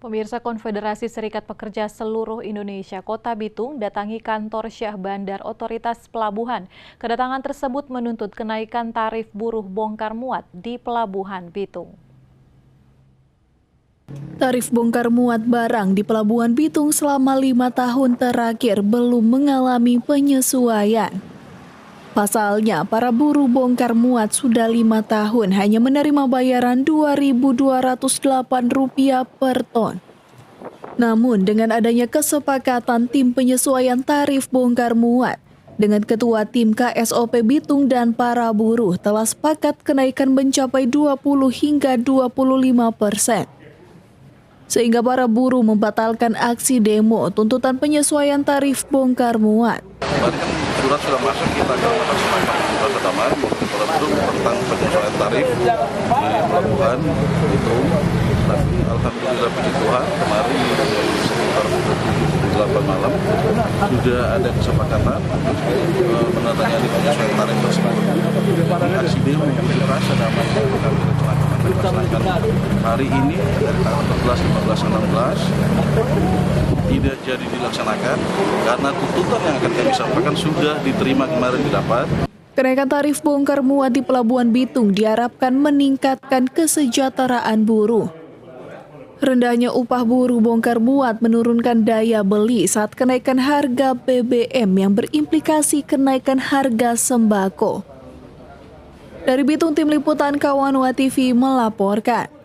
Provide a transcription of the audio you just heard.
Pemirsa, Konfederasi Serikat Pekerja Seluruh Indonesia Kota Bitung datangi kantor Syah Bandar Otoritas Pelabuhan. Kedatangan tersebut menuntut kenaikan tarif buruh bongkar muat di Pelabuhan Bitung. Tarif bongkar muat barang di Pelabuhan Bitung selama 5 tahun terakhir belum mengalami penyesuaian. Pasalnya, para buruh bongkar muat sudah 5 tahun hanya menerima bayaran Rp2.208 per ton. Namun, dengan adanya kesepakatan tim penyesuaian tarif bongkar muat dengan Ketua Tim KSOP Bitung dan para buruh telah sepakat kenaikan mencapai 20 hingga 25%. Sehingga para buruh membatalkan aksi demo tuntutan penyesuaian tarif bongkar muat. Kemarin kan surat sudah masuk, kita akan sepakat surat damai para buruh tentang penyesuaian tarif di Pelabuhan Bitung. Tapi alhamdulillah puji Tuhan kemarin sekitar pukul 8 malam sudah ada kesepakatan menandatangani penyesuaian tarif tersebut. Aksi demo yang terasa damai yang kami laksanakan hari ini dari tanggal 14, 15, 16 tidak jadi dilaksanakan karena tuntutan yang akan kami sampaikan sudah diterima kemarin didapat. Kenaikan tarif bongkar muat di Pelabuhan Bitung diharapkan meningkatkan kesejahteraan buruh. Rendahnya upah buruh bongkar muat menurunkan daya beli saat kenaikan harga BBM yang berimplikasi kenaikan harga sembako. Dari Bitung, Tim Liputan Kawanwa TV melaporkan.